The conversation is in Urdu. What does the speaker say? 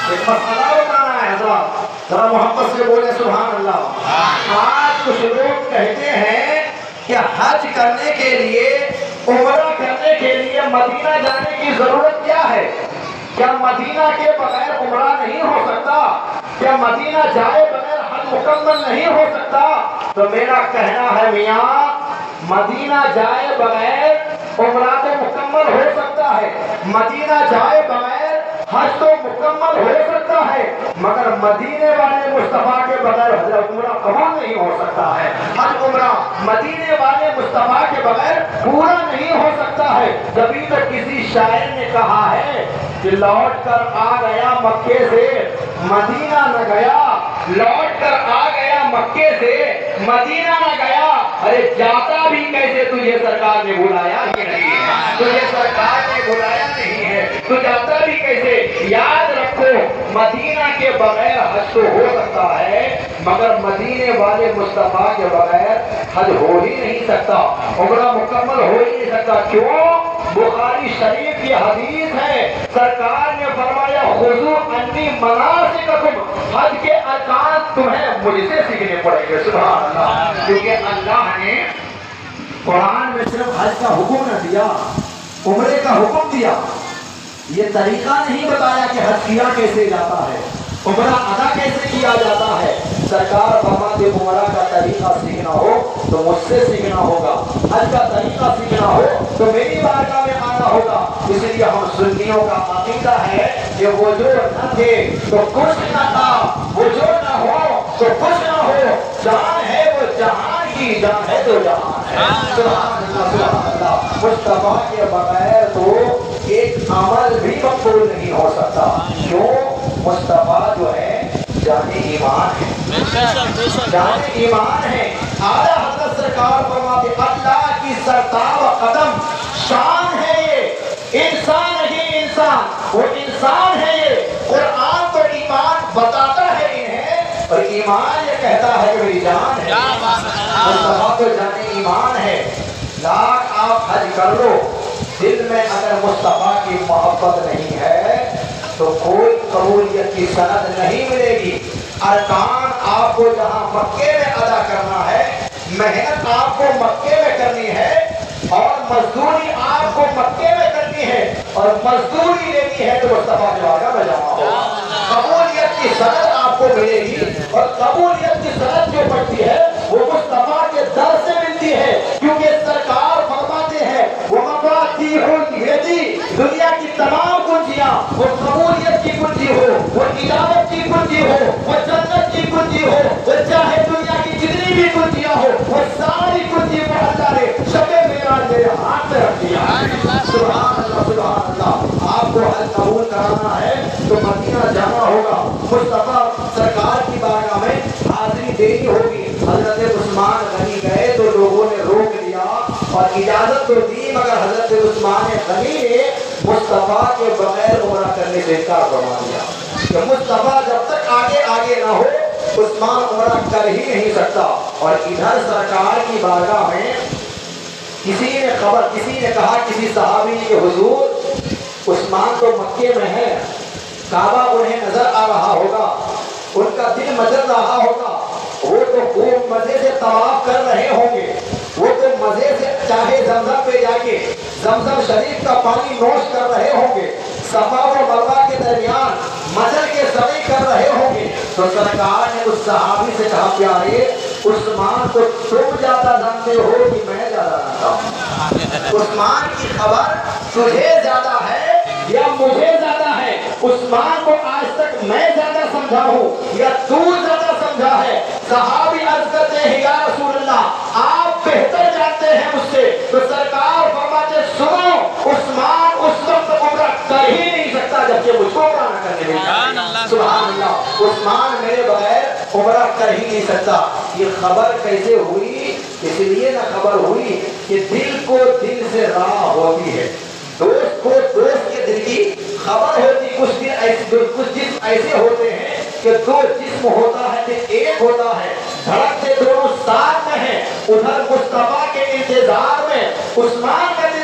ایک مسئلہ بتانا ہے حضرات، ذرا محبت سے بولے سبحان اللہ۔ آج کچھ لوگ کہتے ہیں کہ حج کرنے کے لیے، عمرہ کرنے کے لیے مدینہ جانے کی ضرورت کیا ہے؟ کیا مدینہ کے بغیر عمرہ نہیں ہو سکتا؟ کیا مدینہ جائے بغیر حج مکمل نہیں ہو سکتا؟ تو میرا کہنا ہے میاں، مدینہ جائے بغیر عمرہ تو مکمل ہو سکتا ہے، مدینہ جائے بغیر حج تو مکمل ہو سکتا ہے، مگر مدینے والے مصطفیٰ کے بغیر حضرت عمرہ قبول نہیں ہو سکتا ہے۔ حج عمرہ مدینے والے مصطفیٰ کے بغیر پورا نہیں ہو سکتا ہے۔ جبھی تو کسی شاعر نے کہا ہے کہ لوٹ کر آ گیا مکے سے مدینہ نہ گیا، لوٹ کر آ گیا مکے سے مدینہ نہ گیا، ارے جاتا بھی کیسے تجھے سرکار نے بلایا ہی نہیں ہے، تجھے سرکار نے بلایا نہیں ہے، تو جاتا بھی کیسے؟ یاد رکھو مدینہ کے بغیر حج تو ہو سکتا ہے، مگر مدینے والے مصطفیٰ کے بغیر حج ہو ہی نہیں سکتا، عمرہ مکمل ہو ہی نہیں سکتا۔ کیوں؟ بخاری شریف کی حدیث ہے، سرکار نے فرمایا خذوا عنی مناسککم، حج کے ارکان تمہیں مجھ سے سیکھنے پڑیں گے۔ سبحان اللہ، کیونکہ اللہ نے قرآن میں صرف حج کا حکم نہ دیا، عمرے کا حکم دیا، یہ طریقہ نہیں بتایا کہ حج کیا کیسے جاتا ہے، عمرہ ادا کیسے کیا جاتا ہے۔ سرکار فرماتے عمرہ کا طریقہ سیکھنا ہو تو مجھ سے سیکھنا ہوگا، حج کا طریقہ سیکھنا ہو تو میری بارگاہ میں آنا ہوگا۔ اس لیے ہم سنیوں کا عقیدہ ہے کہ وہ جو نہ تھے تو کچھ نہ تھا، وہ جو نہ ہو تو کچھ نہ ہو، جان ہے وہ جہان کی، جان ہے تو جہان ہے۔ سبحان اللہ سبحان اللہ، مصطفیٰ کے بغیر تو ایک عمل بھی مقبول نہیں ہو سکتا۔ کیوں؟ مصطفیٰ جو ہے جان ایمان ہے، جان ایمان ہے۔ اعلیٰ حضرت سرکار فرماتے اللہ کی سرتاب قدم شان ہے، یہ انسان نہیں، انسان وہ انسان ہے، یہ قرآن تو ایمان بتاتا ہے انہیں، اور ایمان یہ کہتا ہے کہ میری جان ہے۔ مصطفیٰ تو جان ایمان ہے۔ لاکھ آپ حج کر لو، دل میں اگر مصطفیٰ کی محبت نہیں ہے تو کوئی قبولیت کی سند نہیں ملے گی۔ ارکان آپ کو جہاں مکے میں ادا کرنا ہے، محنت آپ کو مکے میں کرنی ہے، اور مزدوری آپ کو مکے میں کرنی ہے، اور مزدوری لینی ہے تو مصطفیٰ کے بارگاہ میں جانا ہوگا۔ قبولیت کی سند آپ کو ملے گی، اور قبولیت کی سند جو پڑتی ہے وہ مصطفیٰ کے در سے ملتی ہے، کیونکہ سرکار فرماتے ہیں وہ مفاتیح الیدی، دنیا کی تمام کنجیاں، وہ قبولیت کی کنجی ہو، وہ اجابت کی کنجی ہو، وہ جنت کی کنجی ہو، وہ چاہے دنیا کی جتنی بھی کنجیاں ہو، وہ ساری کنجی کو اللہ نے شب معراج میرے ہاتھ میں رکھ دیا۔ سبحان اللہ سبحان اللہ۔ آپ کو حج قبول کرانا ہے تو مدینہ جانا ہوگا، مصطفیٰ سرکار کی بارگاہ میں حاضری دینی ہوگی۔ حضرت عثمان غنی گئے تو لوگوں نے روک لیا اور اجازت تو دی، مگر حضرت عثمان غنی نے مصطفیٰ کے بغیر عمرہ کرنے سے انکار فرما دیا کہ مصطفیٰ جب تک آگے آگے نہ ہو عثمان عمرہ کر ہی نہیں سکتا۔ اور ادھر سرکار کی بارگاہ میں کسی نے کہا کسی صحابی کے حضور عثمان تو مکے میں ہے، کعبہ انہیں نظر آ رہا ہوگا، ان کا دل مچل رہا ہوگا، وہ تو خوب مزے سے طواف کر رہے ہوں گے، وہ تو مزے سے چاہے زمزم پہ جا کے زمزم شریف کا پانی نوش کر رہے ہوں گے، صفا و مروہ کے درمیان مچل کے سعی کر رہے ہوں گے۔ تو سرکار نے اس صحابی سے کہا پیارے عثمان کو تم زیادہ جانتے ہو کہ میں زیادہ جانتا ہوں؟ عثمان کی خبر تجھے زیادہ ہے یا مجھے زیادہ ہے؟ عثمان کو آج تک میں زیادہ سمجھا ہوں یا تو زیادہ سمجھا ہے؟ صحابی عرض کرتے ہیں یا رسول اللہ آپ بہتر جانتے ہیں مجھ سے۔ تو سرکار فرماتے سنو عثمان اس وقت عمرہ کر ہی نہیں سکتا جبکہ مجھ کو عمرہ نہ کرنے دے۔ سبحان اللہ، عثمان میرے بغیر عمرہ کر ہی نہیں سکتا۔ یہ خبر کیسے ہوئی؟ اس لیے نہ خبر ہوئی کہ دل کو دل سے راہ ہوتی ہے، دوست کو دوست کے دل کی خبر ہوتی۔ کچھ جسم ایسے ہوتے ہیں کہ دو جسم ہوتا ہے دل ایک ہوتا ہے، دھڑکتے دونوں ساتھ میں ہیں۔ ادھر مصطفیٰ کے انتظار میں عثمان کا دل